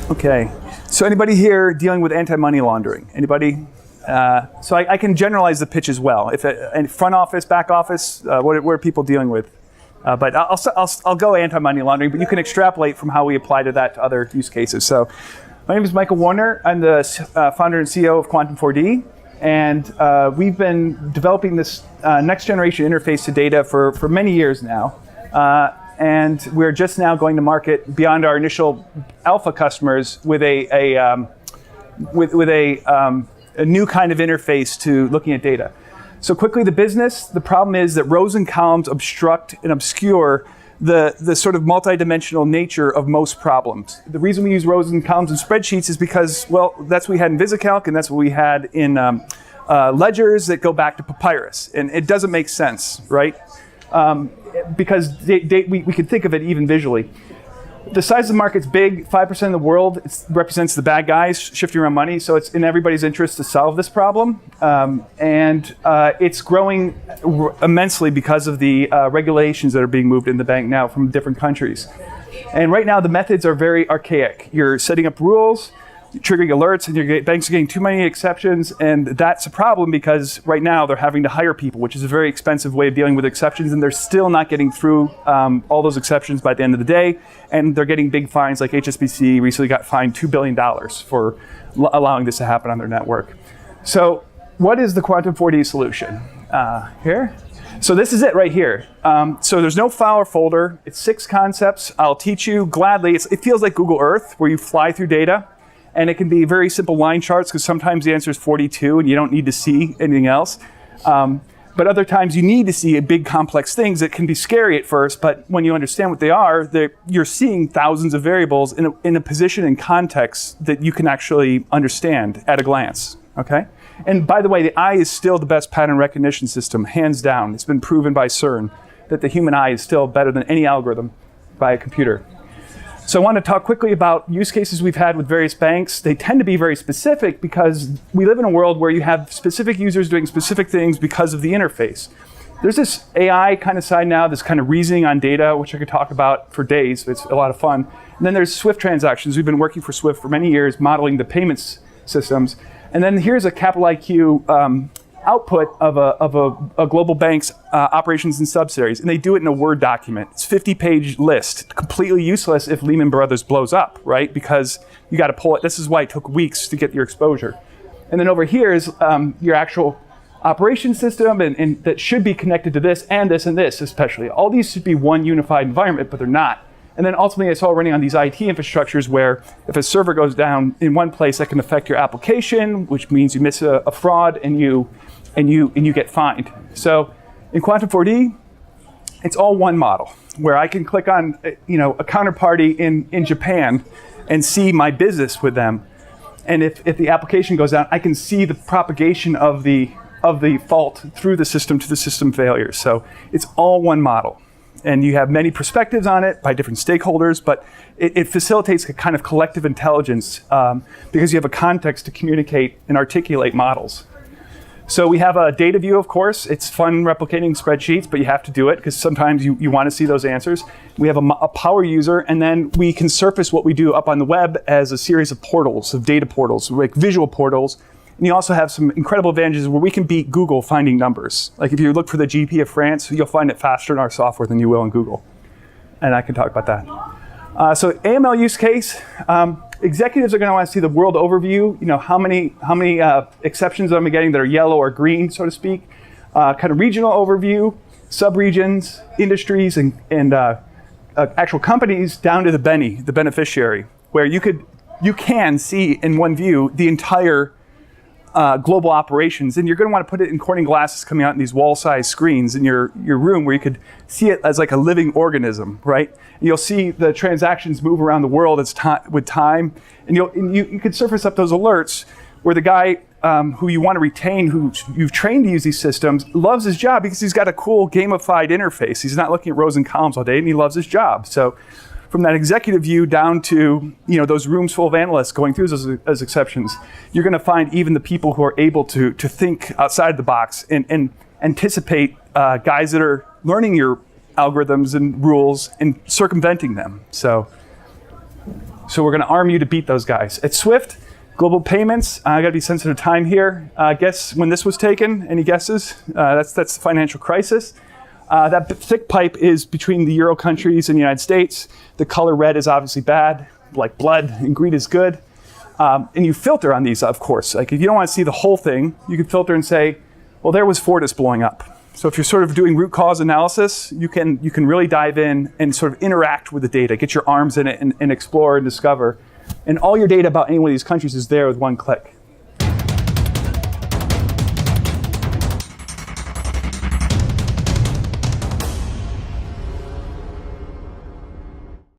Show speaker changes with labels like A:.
A: Okay, so anybody here dealing with anti-money laundering? Anybody? So I can generalize the pitch as well. If front office, back office, what are people dealing with? But I'll go anti-money laundering, but you can extrapolate from how we apply that to other use cases. So my name is Michael Warner. I'm the founder and CEO of Quantum4D. And we've been developing this next generation interface to data for many years now. And we're just now going to market beyond our initial alpha customers with a new kind of interface to looking at data. So quickly, the problem is that rows and columns obstruct and obscure the sort of multidimensional nature of most problems. The reason we use rows and columns in spreadsheets is because, well, that's what we had in VisiCalc, and that's what we had in ledgers that go back to papyrus. And it doesn't make sense, right? Because we can think of it even visually. The size of the market's big, 5% of the world represents the bad guys shifting around money, so it's in everybody's interest to solve this problem. And it's growing immensely because of the regulations that are being moved in the bank now from different countries. And right now the methods are very archaic. You're setting up rules, triggering alerts, and your banks are getting too many exceptions, and that's a problem because right now they're having to hire people, which is a very expensive way of dealing with exceptions, and they're still not getting through all those exceptions by the end of the day, and they're getting big fines. Like HSBC recently got fined $2 billion for allowing this to happen on their network. So what is the Quantum4D solution? Here. So this is it right here. So there's no file or folder. It's 6 concepts. I'll teach you gladly. It feels like Google Earth, where you fly through data. And it can be very simple line charts, because sometimes the answer is 42 and you don't need to see anything else. But other times you need to see big complex things that can be scary at first, but when you understand what they are, you're seeing thousands of variables in a position and context that you can actually understand at a glance, okay? And by the way, the eye is still the best pattern recognition system, hands down. It's been proven by CERN that the human eye is still better than any algorithm by a computer. So I want to talk quickly about use cases we've had with various banks. They tend to be very specific because we live in a world where you have specific users doing specific things because of the interface. There's this AI kind of side now, this kind of reasoning on data, which I could talk about for days. It's a lot of fun. And then there's Swift transactions. We've been working for Swift for many years, modeling the payments systems. And then here's a Capital IQ output of a global bank's operations and subsidiaries, and they do it in a Word document. It's a 50-page list, completely useless if Lehman Brothers blows up, right? Because you got to pull it. This is why it took weeks to get your exposure. And then over here is your actual operation system, and that should be connected to this and this and this especially. All these should be one unified environment, but they're not. And then ultimately it's all running on these IT infrastructures where if a server goes down in one place, that can affect your application, which means you miss a fraud and you get fined. So in Quantum4D, it's all one model where I can click on a counterparty in Japan and see my business with them. And if the application goes down, I can see the propagation of the fault through the system to the system failure. So it's all one model. And you have many perspectives on it by different stakeholders, but it facilitates a kind of collective intelligence because you have a context to communicate and articulate models. So we have a data view, of course. It's fun replicating spreadsheets, but you have to do it because sometimes you want to see those answers. We have a power user, and then we can surface what we do up on the web as a series of portals, of data portals, like visual portals. And you also have some incredible advantages where we can beat Google finding numbers. Like if you look for the GDP of France, you'll find it faster in our software than you will in Google. And I can talk about that. So AML use case, executives are going to want to see the world overview. How many exceptions am I getting that are yellow or green, so to speak. Kind of regional overview, subregions, industries, and actual companies down to the beneficiary, where you can see in one view the entire global operations, and you're going to want to put it in Corning glasses coming out in these wall-sized screens in your room where you could see it as like a living organism, right? And you'll see the transactions move around the world with time, and you could surface up those alerts where the guy who you want to retain, who you've trained to use these systems, loves his job because he's got a cool gamified interface. He's not looking at rows and columns all day, and he loves his job. So from that executive view down to those rooms full of analysts going through those as exceptions, you're going to find even the people who are able to think outside the box and anticipate guys that are learning your algorithms and rules and circumventing them. So So we're going to arm you to beat those guys. At Swift, global payments, I got to be sensitive to time here. Guess when this was taken? Any guesses? That's the financial crisis. That thick pipe is between the Euro countries and the United States. The color red is obviously bad, like blood, and green is good. And you filter on these, of course. Like if you don't want to see the whole thing, you can filter and say, well, there was Fortis blowing up. So if you're sort of doing root cause analysis, you can really dive in and sort of interact with the data, get your arms in it and explore and discover. And all your data about any one of these countries is there with one click.